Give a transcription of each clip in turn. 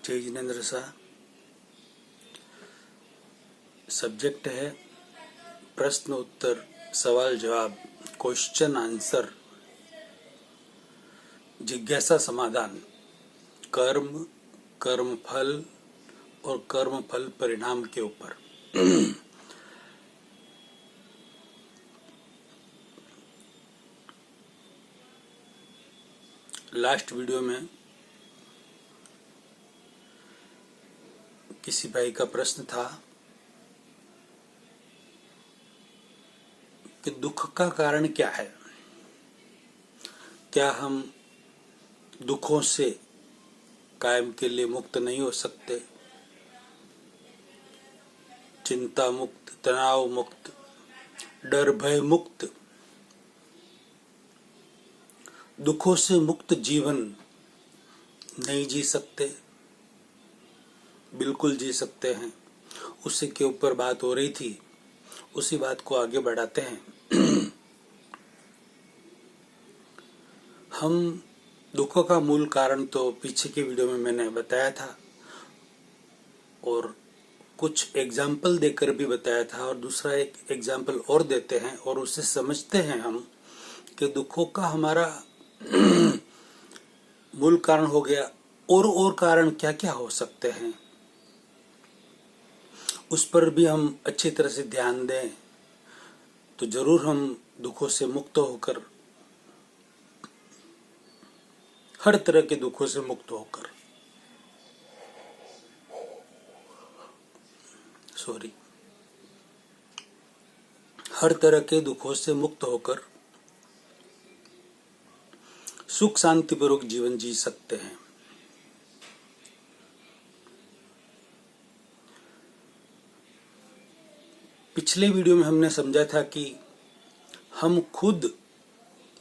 जय जिनेन्द्र शाह। सब्जेक्ट है प्रश्न उत्तर सवाल जवाब, क्वेश्चन आंसर, जिज्ञासा समाधान, कर्म, कर्म फल और कर्म फल परिणाम के ऊपर। लास्ट वीडियो में किसी भाई का प्रश्न था कि दुख का कारण क्या है। क्या हम दुखों से कायम के लिए मुक्त नहीं हो सकते? चिंता मुक्त, तनाव मुक्त, डर भय मुक्त, दुखों से मुक्त जीवन नहीं जी सकते? बिल्कुल जी सकते हैं। उसी के ऊपर बात हो रही थी, उसी बात को आगे बढ़ाते हैं। हम दुखों का मूल कारण तो पीछे के वीडियो में मैंने बताया था और कुछ एग्जाम्पल देकर भी बताया था, और दूसरा एक एग्जाम्पल और देते हैं और उससे समझते हैं हम कि दुखों का हमारा मूल कारण हो गया, और कारण क्या क्या हो सकते हैं उस पर भी हम अच्छी तरह से ध्यान दें तो जरूर हम दुखों से मुक्त होकर, हर तरह के दुखों से मुक्त होकर हर तरह के दुखों से मुक्त होकर सुख शांतिपूर्वक जीवन जी सकते हैं। पिछले वीडियो में हमने समझा था कि हम खुद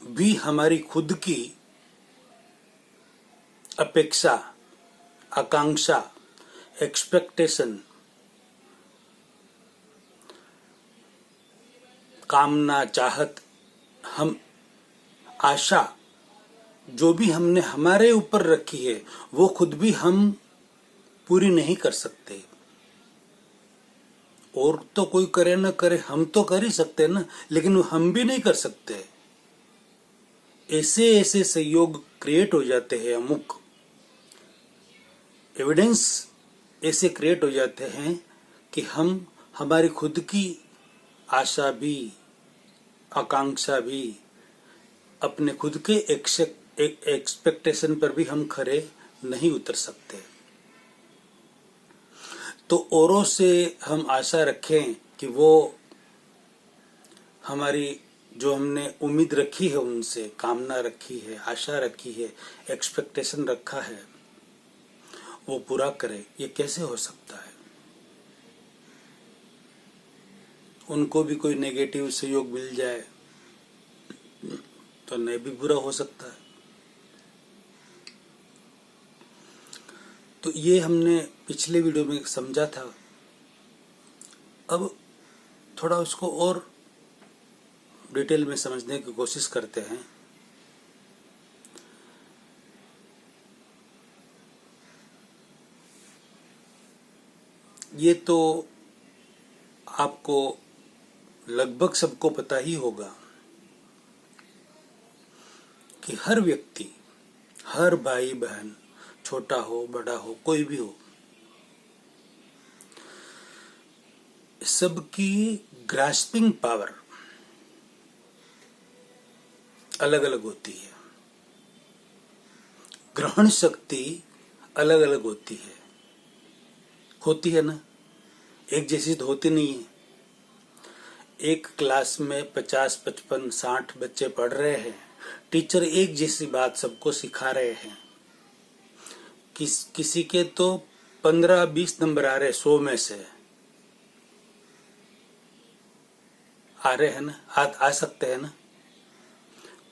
भी हमारी खुद की अपेक्षा, आकांक्षा, एक्सपेक्टेशन, कामना, चाहत, हम आशा जो भी हमने हमारे ऊपर रखी है वो खुद भी हम पूरी नहीं कर सकते। और तो कोई करे न करे, हम तो कर ही सकते ना, लेकिन हम भी नहीं कर सकते। ऐसे ऐसे संयोग क्रिएट हो जाते हैं, अमुक एविडेंस ऐसे क्रिएट हो जाते हैं कि हम हमारी खुद की आशा भी, आकांक्षा भी, अपने खुद के एक्सपेक्टेशन पर भी हम खरे नहीं उतर सकते। तो औरों से हम आशा रखें कि वो हमारी जो हमने उम्मीद रखी है, उनसे कामना रखी है, आशा रखी है, एक्सपेक्टेशन रखा है, वो पूरा करे, ये कैसे हो सकता है? उनको भी कोई नेगेटिव सहयोग मिल जाए तो नहीं भी बुरा हो सकता है। तो ये हमने पिछले वीडियो में समझा था। अब थोड़ा उसको और डिटेल में समझने की कोशिश करते हैं। ये तो आपको लगभग सबको पता ही होगा कि हर व्यक्ति, हर भाई बहन, छोटा हो बड़ा हो, कोई भी हो, सबकी ग्रास्पिंग पावर अलग अलग होती है, ग्रहण शक्ति अलग अलग होती है ना, एक जैसी तो होती नहीं है। एक क्लास में 50, 55, 60 बच्चे पढ़ रहे हैं, टीचर एक जैसी बात सबको सिखा रहे हैं। किसी के तो 15-20 नंबर आ रहे 100 में से, आ रहे हैं ना, आ सकते हैं ना।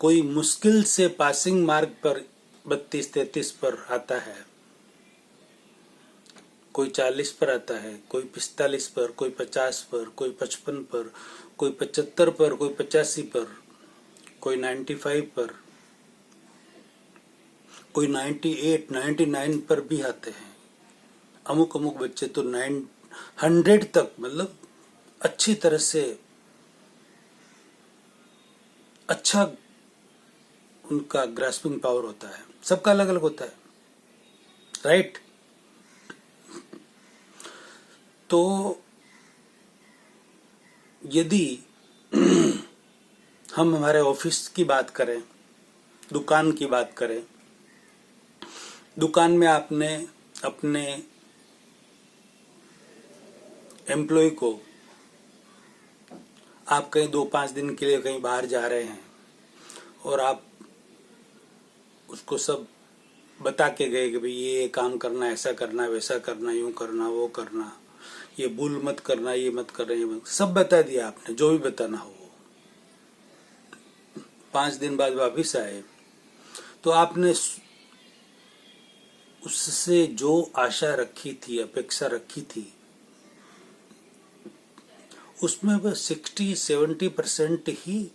कोई मुश्किल से पासिंग मार्क पर 32-33 पर आता है, कोई 40 पर आता है, कोई 45 पर, कोई 50 पर, कोई 55 पर, कोई 75 पर, कोई 85 पर, कोई 95 पर, कोई 98, 99 पर भी आते हैं। अमुक अमुक बच्चे तो 900 तक, मतलब अच्छी तरह से अच्छा उनका ग्रास्पिंग पावर होता है। सबका अलग अलग होता है, राइट? तो यदि हम हमारे ऑफिस की बात करें, दुकान की बात करें, दुकान में आपने अपने एम्प्लॉय को, आप कहीं 2-5 दिन के लिए कहीं बाहर जा रहे हैं और आप उसको सब बता के गए कि भाई ये काम करना, ऐसा करना, वैसा करना, यूं करना, वो करना, ये भूल मत करना, ये मत करना, ये मत, सब बता दिया आपने, जो भी बताना हो वो। 5 दिन बाद वापिस आए तो आपने उससे जो आशा रखी थी, अपेक्षा रखी थी, उसमें वह 60-70% ही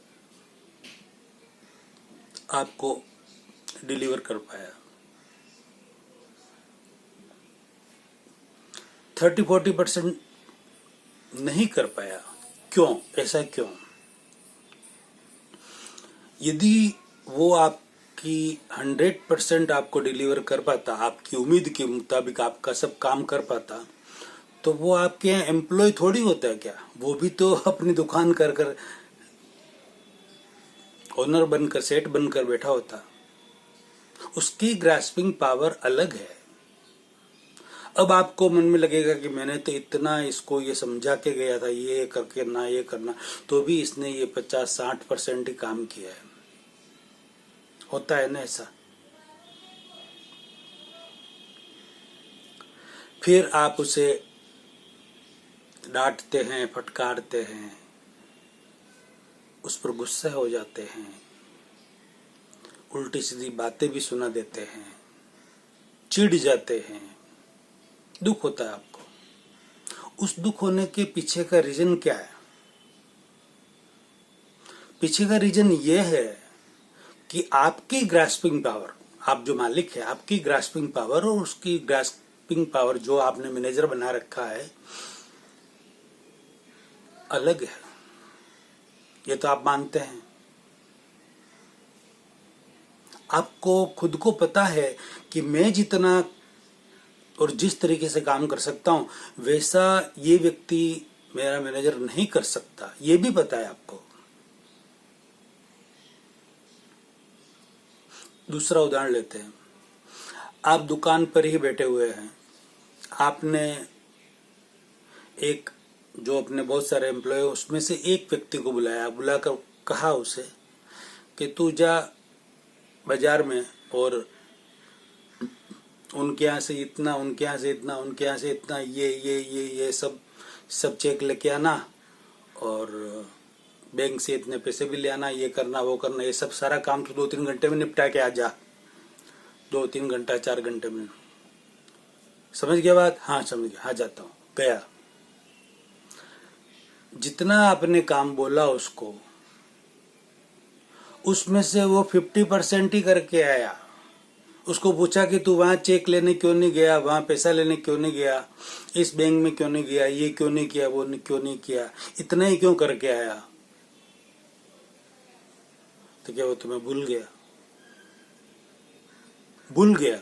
आपको डिलीवर कर पाया। 30-40% नहीं कर पाया। क्यों? ऐसा क्यों? यदि वो आपकी 100% आपको डिलीवर कर पाता, आपकी उम्मीद के मुताबिक आपका सब काम कर पाता, तो वो आपके यहाँ एम्प्लॉय थोड़ी होता है क्या? वो भी तो अपनी दुकान कर कर ओनर बनकर, सेठ बनकर बैठा होता। उसकी ग्रास्पिंग पावर अलग है। अब आपको मन में लगेगा कि मैंने तो इतना इसको ये समझा के गया था, ये करके ना, ये करना, तो भी इसने ये 50-60% ही काम किया है। होता है ना ऐसा? फिर आप उसे डांटते हैं, फटकारते हैं, उस पर गुस्सा हो जाते हैं, उल्टी सीधी बातें भी सुना देते हैं, चिढ़ जाते हैं, दुख होता है आपको। उस दुख होने के पीछे का रीजन क्या है? पीछे का रीजन ये है कि आपकी ग्रास्पिंग पावर, आप जो मालिक है, आपकी ग्रास्पिंग पावर और उसकी ग्रास्पिंग पावर जो आपने मैनेजर बना रखा है अलग है। ये तो आप मानते हैं। आपको खुद को पता है कि मैं जितना और जिस तरीके से काम कर सकता हूं, वैसा ये व्यक्ति मेरा मैनेजर नहीं कर सकता, ये भी पता है आपको। दूसरा उदाहरण लेते हैं। आप दुकान पर ही बैठे हुए हैं, आपने एक जो अपने बहुत सारे एम्प्लॉय, उसमें से एक व्यक्ति को बुलाया, बुलाकर कहा उसे कि तू जा बाजार में और उनके यहाँ से इतना, उनके यहाँ से इतना, उनके यहाँ से इतना, ये सब चेक लेके आना और बैंक से इतने पैसे भी ले आना, ये करना, वो करना, ये सब सारा काम तो 2-3 घंटे में निपटा के आ जा। 2-3 घंटा, 4 घंटे में। समझ गया बात? हाँ समझ गया, हाँ जाता हूँ। गया, जितना आपने काम बोला उसको, उसमें से वो 50% ही करके आया। उसको पूछा कि तू वहां चेक लेने क्यों नहीं गया, वहां पैसा लेने क्यों नहीं गया, इस बैंक में क्यों नहीं गया, ये क्यों नहीं किया, वो क्यों नहीं किया, इतना ही क्यों करके आया? तो क्या वो तुम्हें भूल गया? भूल गया?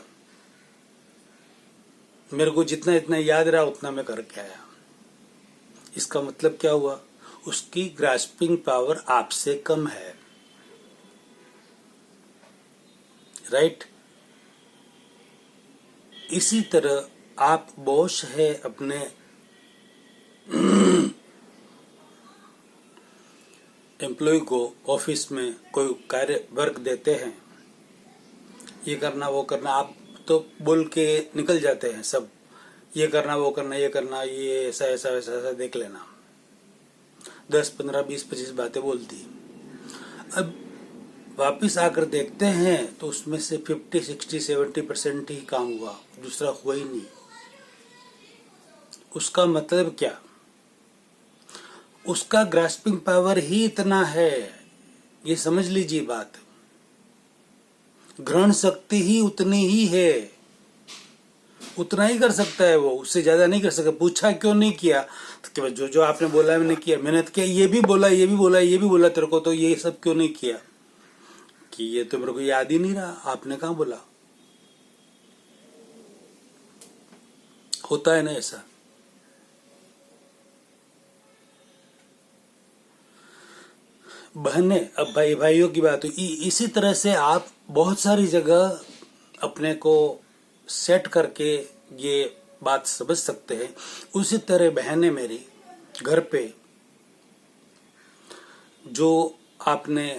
मेरे को जितना इतना याद रहा उतना मैं करके आया। इसका मतलब क्या हुआ? उसकी ग्रास्पिंग पावर आपसे कम है, राइट? इसी तरह आप बॉस है, अपने एम्प्लॉय को ऑफिस में कोई कार्य वर्क देते हैं, ये करना, वो करना, आप तो बोल के निकल जाते हैं सब, ये करना, वो करना, ये करना, ये ऐसा ऐसा ऐसा ऐसा देख लेना, 10, 15, 20, 25 बातें बोलती। अब वापिस आकर देखते हैं तो उसमें से 50, 60, 70% ही काम हुआ, दूसरा हुआ ही नहीं। उसका मतलब क्या? उसका ग्रास्पिंग पावर ही इतना है, ये समझ लीजिए बात। ग्रहण शक्ति ही उतनी ही है, उतना ही कर सकता है वो, उससे ज्यादा नहीं कर सकता। पूछा क्यों नहीं किया, तो कि जो जो आपने बोला मैंने किया, मैंने तो किया, ये भी बोला ये भी बोला ये भी बोला तेरे को, तो ये सब क्यों नहीं किया? कि ये तो मेरे को याद ही नहीं रहा, आपने कहाँ बोला। होता है ना ऐसा। बहने, अब भाई भाइयों की बात हुई, इसी तरह से आप बहुत सारी जगह अपने को सेट करके ये बात समझ सकते हैं। उसी तरह बहनें मेरी घर पे, जो आपने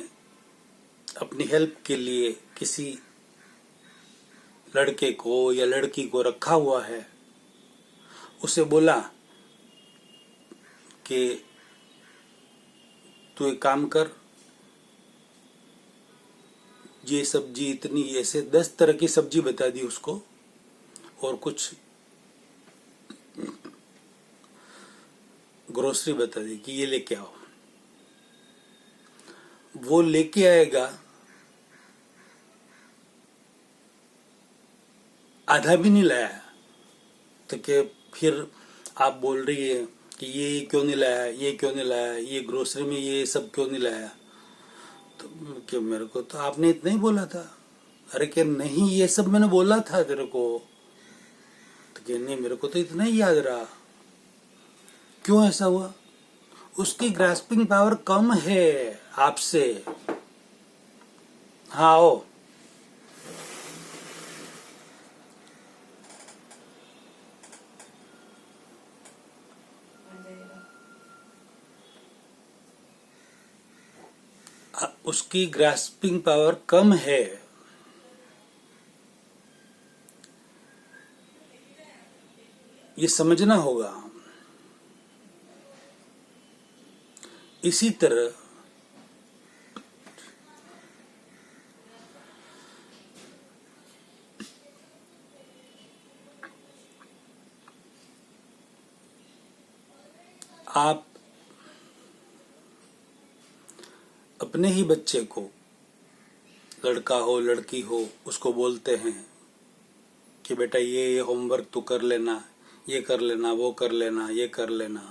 अपनी हेल्प के लिए किसी लड़के को या लड़की को रखा हुआ है, उसे बोला कि तू एक काम कर, ये सब्जी इतनी, ऐसे 10 तरह की सब्जी बता दी उसको, और कुछ ग्रोसरी बता दी कि ये लेके आओ। वो लेके आएगा, आधा भी नहीं लाया, तो कि फिर आप बोल रही है कि ये क्यों नहीं लाया, ये क्यों नहीं लाया, ये ग्रोसरी में ये सब क्यों नहीं लाया। तो कि मेरे को तो आपने इतना ही बोला था। अरे कि नहीं, ये सब मैंने बोला था तेरे को। तो कि नहीं, मेरे को तो इतना ही याद रहा। क्यों ऐसा हुआ? उसकी ग्रास्पिंग पावर कम है आपसे। हाँ आओ। उसकी ग्रास्पिंग पावर कम है। ये समझना होगा। इसी तरह आप अपने ही बच्चे को, लड़का हो लड़की हो, उसको बोलते हैं कि बेटा ये होमवर्क तू कर लेना, ये कर लेना, वो कर लेना, ये कर लेना,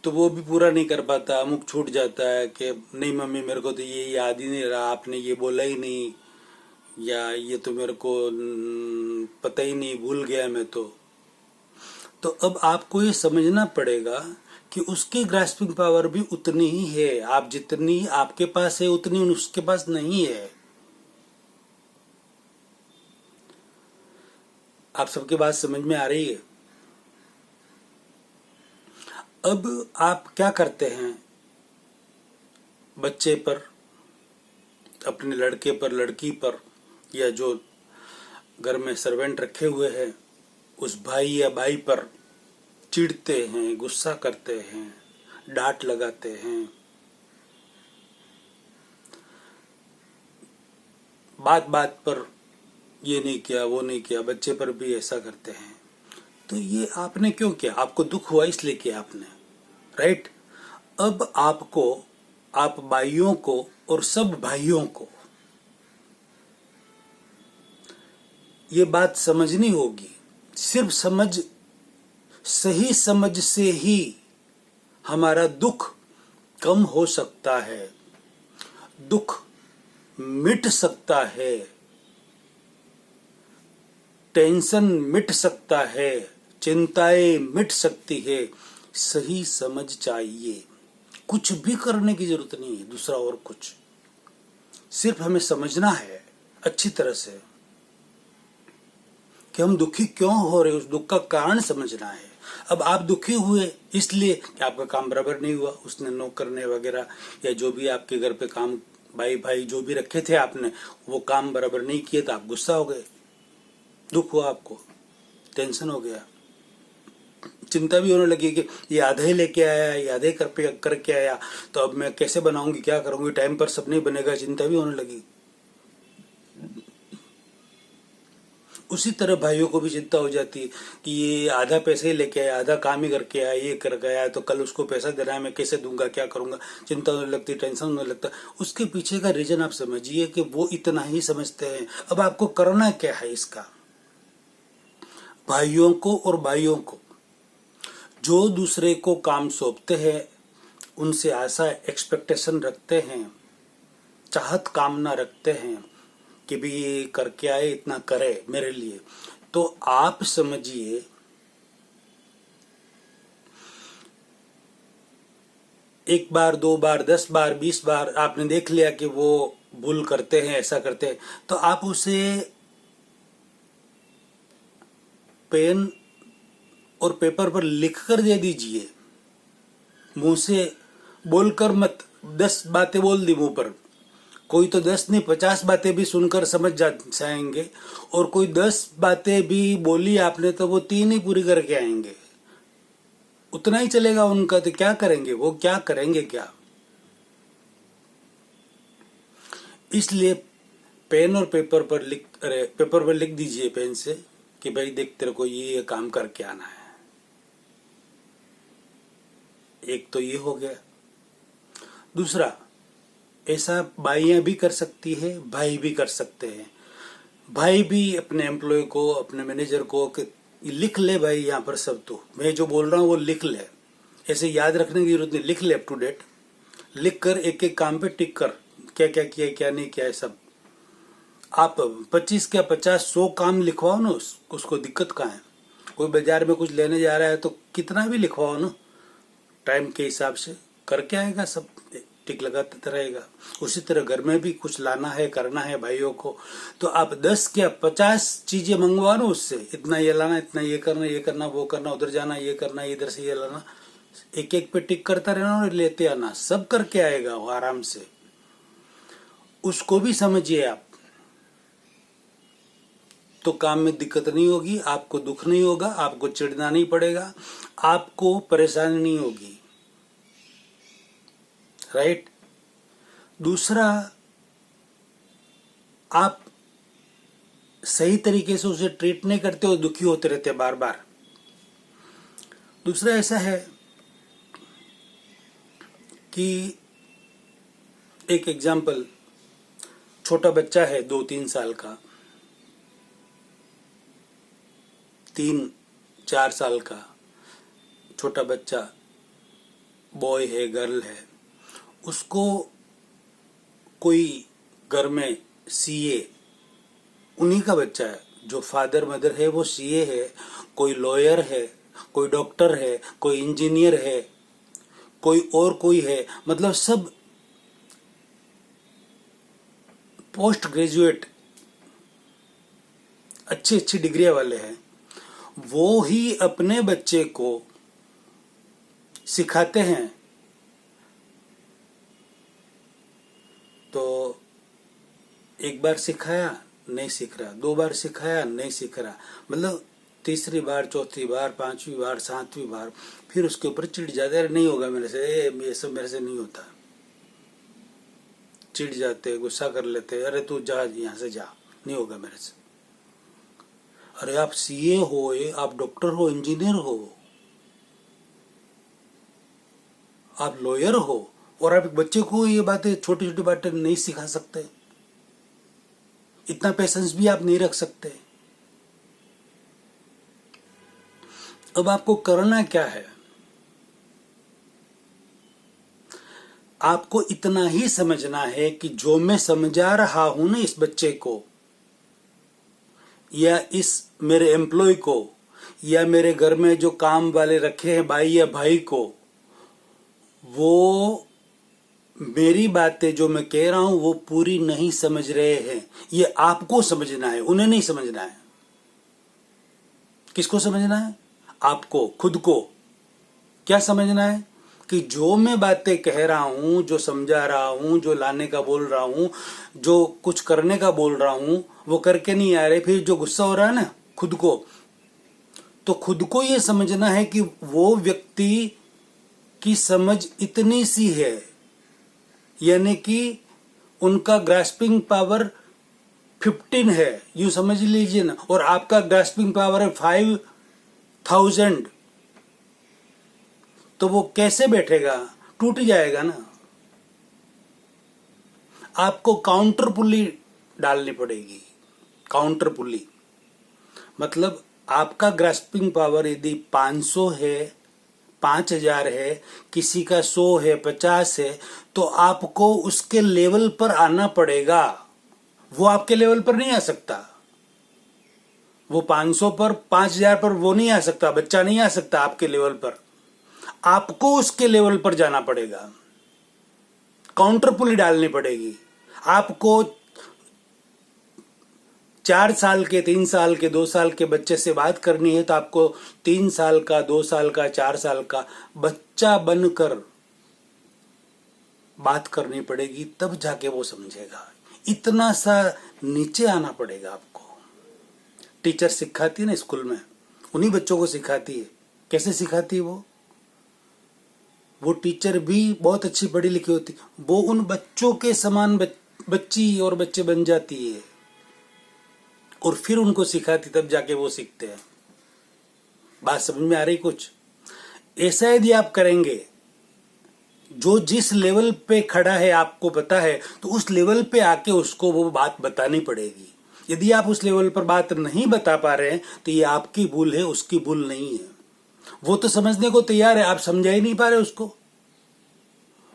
तो वो भी पूरा नहीं कर पाता, मुख छूट जाता है कि नहीं मम्मी मेरे को तो ये याद ही नहीं रहा, आपने ये बोला ही नहीं, या ये तो मेरे को पता ही नहीं, भूल गया मैं तो अब आपको ये समझना पड़ेगा कि उसकी ग्रास्पिंग पावर भी उतनी ही है। आप जितनी आपके पास है उतनी उसके पास नहीं है। आप सबकी बात समझ में आ रही है? अब आप क्या करते हैं, बच्चे पर, अपने लड़के पर, लड़की पर, या जो घर में सर्वेंट रखे हुए हैं उस भाई या भाई पर चिढ़ते हैं, गुस्सा करते हैं, डांट लगाते हैं, बात बात पर ये नहीं किया वो नहीं किया, बच्चे पर भी ऐसा करते हैं। तो ये आपने क्यों किया? आपको दुख हुआ इसलिए किया आपने, राइट? अब आपको, आप भाइयों को और सब भाइयों को ये बात समझनी होगी। सिर्फ सही समझ से ही हमारा दुख कम हो सकता है, दुख मिट सकता है, टेंशन मिट सकता है, चिंताएं मिट सकती है। सही समझ चाहिए। कुछ भी करने की जरूरत नहीं है दूसरा और कुछ, सिर्फ हमें समझना है अच्छी तरह से कि हम दुखी क्यों हो रहे, उस दुख का कारण समझना है। अब आप दुखी हुए इसलिए कि आपका काम बराबर नहीं हुआ, उसने नौकर ने वगैरह, या जो भी आपके घर पे काम भाई भाई जो भी रखे थे आपने, वो काम बराबर नहीं किए, तो आप गुस्सा हो गए, दुख हुआ आपको, टेंशन हो गया, चिंता भी होने लगी कि ये आधा ही लेके आया, ये आधे करके आया, तो अब मैं कैसे बनाऊंगी, क्या करूंगी, टाइम पर सब नहीं बनेगा, चिंता भी होने लगी। उसी तरह भाइयों को भी चिंता हो जाती है कि ये आधा पैसे ही लेके आया, आधा काम ही करके आया, ये कर गया तो कल उसको पैसा देना है, मैं कैसे दूंगा, क्या करूंगा, चिंता होने लगती, टेंशन होने लगता। उसके पीछे का रीजन आप समझिए कि वो इतना ही समझते हैं। अब आपको करना क्या है इसका? भाइयों को और भाइयों को जो दूसरे को काम सौंपते हैं, उनसे आशा एक्सपेक्टेशन रखते हैं, चाहत कामना रखते हैं कि भी ये करके आए, इतना करे मेरे लिए, तो आप समझिए एक बार, दो बार, 10 बार, 20 बार आपने देख लिया कि वो भूल करते हैं, ऐसा करते हैं, तो आप उसे पेन और पेपर पर लिख कर दे दीजिए। मुंह से बोलकर मत, 10 बातें बोल दी मुंह पर, कोई तो 10 नहीं 50 बातें भी सुनकर समझ जाएंगे, और कोई 10 बातें भी बोली आपने तो वो 3 ही पूरी करके आएंगे। उतना ही चलेगा उनका, तो क्या करेंगे वो, क्या करेंगे क्या? इसलिए पेन और पेपर पर लिख दीजिए पेन से कि भाई देख तेरे को ये काम करके आना है। एक तो ये हो गया। दूसरा, ऐसा बाइयां भी कर सकती है, भाई भी कर सकते हैं। भाई भी अपने एम्प्लॉय को, अपने मैनेजर को कि लिख ले भाई, यहाँ पर सब तो मैं जो बोल रहा हूँ वो लिख ले, ऐसे याद रखने की जरूरत नहीं, लिख ले अप टू डेट, लिख कर एक एक काम पे टिक कर, क्या क्या किया, क्या नहीं किया है सब। आप 25 क्या 50 100 काम लिखवाओ ना, उसको दिक्कत कहाँ है? कोई बाजार में कुछ लेने जा रहा है तो कितना भी लिखवाओ ना, टाइम के हिसाब से करके आएगा, सब टिक लगाता रहेगा। उसी तरह घर में भी कुछ लाना है, करना है भाइयों को, तो आप 10 क्या 50 चीजें मंगवा लो उससे, इतना ये लाना, इतना ये करना, वो करना, उधर जाना, ये करना, इधर से ये लाना, एक एक पे टिक करता रहना और लेते आना, सब करके आएगा वो आराम से। उसको भी समझिए आप, तो काम में दिक्कत नहीं होगी, आपको दुख नहीं होगा, आपको चिढ़ना नहीं पड़ेगा, आपको परेशानी नहीं होगी, राइट? दूसरा, आप सही तरीके से उसे ट्रीट नहीं करते हो, दुखी होते रहते बार बार। दूसरा ऐसा है कि एक एग्जाम्पल, छोटा बच्चा है 2-3 साल का, 3-4 साल का छोटा बच्चा, बॉय है, गर्ल है, उसको कोई घर में सीए, उन्हीं का बच्चा है, जो फादर मदर है वो सीए है, कोई लॉयर है, कोई डॉक्टर है, कोई इंजीनियर है, कोई और कोई है, मतलब सब पोस्ट ग्रेजुएट अच्छी अच्छी डिग्रियां वाले हैं। वो ही अपने बच्चे को सिखाते हैं। तो एक बार सिखाया नहीं सीख रहा, 2 बार सिखाया नहीं सीख रहा, मतलब तीसरी बार, चौथी बार, 5वीं बार, 7वीं बार, फिर उसके ऊपर चिढ़ जाते हैं, नहीं होगा मेरे से, ये सब मेरे से नहीं होता, चिढ़ जाते, गुस्सा कर लेते, अरे तू जा यहाँ से जा, नहीं होगा मेरे से। अरे आप सीए हो, आप डॉक्टर हो, इंजीनियर हो, आप लॉयर हो, और आप एक बच्चे को ये बातें, छोटी छोटी बातें नहीं सिखा सकते? इतना पेशेंस भी आप नहीं रख सकते? अब आपको करना क्या है? आपको इतना ही समझना है कि जो मैं समझा रहा हूं ना इस बच्चे को, या इस मेरे एम्प्लॉय को, या मेरे घर में जो काम वाले रखे हैं भाई या भाई को, वो मेरी बातें जो मैं कह रहा हूं वो पूरी नहीं समझ रहे हैं। ये आपको समझना है, उन्हें नहीं समझना है। किसको समझना है? आपको, खुद को। क्या समझना है? कि जो मैं बातें कह रहा हूं, जो समझा रहा हूं, जो लाने का बोल रहा हूं, जो कुछ करने का बोल रहा हूं, वो करके नहीं आ रहे, फिर जो गुस्सा हो रहा है ना खुद को, तो खुद को ये समझना है कि वो व्यक्ति की समझ इतनी सी है, यानी कि उनका ग्रास्पिंग पावर 15 है, यूं समझ लीजिए ना, और आपका ग्रास्पिंग पावर है 5000, तो वो कैसे बैठेगा? टूट जाएगा ना। आपको काउंटर पुली डालनी पड़ेगी। काउंटर पुली मतलब आपका ग्रास्पिंग पावर यदि 500 है, 5000 है, किसी का 100 है, 50 है, तो आपको उसके लेवल पर आना पड़ेगा। वो आपके लेवल पर नहीं आ सकता। वो 500 पर, 5000 पर वो नहीं आ सकता, बच्चा नहीं आ सकता आपके लेवल पर। आपको उसके लेवल पर जाना पड़ेगा। काउंटर पुली डालनी पड़ेगी। आपको 4 साल के, 3 साल के, 2 साल के बच्चे से बात करनी है, तो आपको 3 साल का, 2 साल का, 4 साल का बच्चा बनकर बात करनी पड़ेगी, तब जाके वो समझेगा। इतना सा नीचे आना पड़ेगा आपको। टीचर सिखाती है ना स्कूल में, उन्हीं बच्चों को सिखाती है। कैसे सिखाती है वो टीचर भी बहुत अच्छी पढ़ी लिखी होती, वो उन बच्चों के समान बच्ची और बच्चे बन जाती है और फिर उनको सिखाती, तब जाके वो सीखते हैं। बात समझ में आ रही कुछ? ऐसा यदि आप करेंगे, जो जिस लेवल पे खड़ा है आपको पता है, तो उस लेवल पे आके उसको वो बात बतानी पड़ेगी। यदि आप उस लेवल पर बात नहीं बता पा रहे हैं, तो ये आपकी भूल है, उसकी भूल नहीं है। वो तो समझने को तैयार है, आप समझा ही नहीं पा रहे उसको।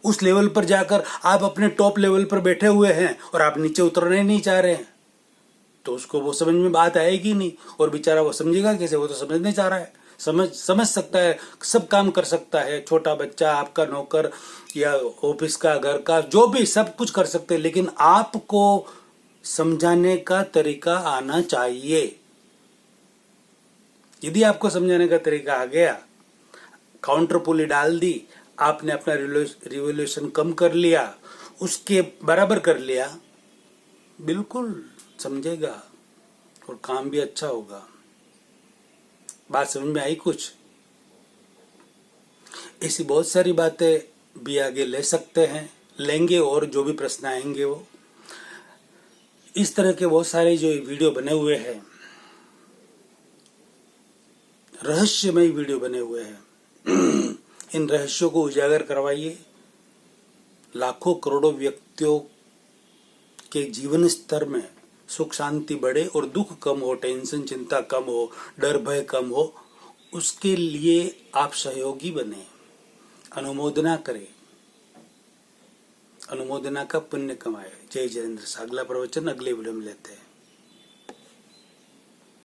उस लेवल पर जाकर आप अपने टॉप लेवल पर बैठे हुए हैं और आप नीचे उतरने नहीं चाह रहे हैं, तो उसको वो समझ में बात आएगी नहीं। और बेचारा वो समझेगा कैसे? वो तो समझने चाह रहा है, समझ सकता है, सब काम कर सकता है। छोटा बच्चा, आपका नौकर या ऑफिस का, घर का, जो भी, सब कुछ कर सकते हैं, लेकिन आपको समझाने का तरीका आना चाहिए। यदि आपको समझाने का तरीका आ गया, काउंटर पुली डाल दी, आपने अपना रिवोल्यूशन कम कर लिया, उसके बराबर कर लिया, बिल्कुल समझेगा और काम भी अच्छा होगा। बात समझ में आई कुछ? ऐसी बहुत सारी बातें भी आगे ले सकते हैं, लेंगे, और जो भी प्रश्न आएंगे वो इस तरह के बहुत सारे जो वीडियो बने हुए हैं, रहस्यमय वीडियो बने हुए हैं। इन रहस्यों को उजागर करवाइए। लाखों करोड़ों व्यक्तियों के जीवन स्तर में सुख शांति बढ़े और दुख कम हो, टेंशन चिंता कम हो, डर भय कम हो, उसके लिए आप सहयोगी बने, अनुमोदना करें, अनुमोदना का पुण्य कमाए। जय जयेंद्र। अगला प्रवचन अगले वीडियो में लेते हैं।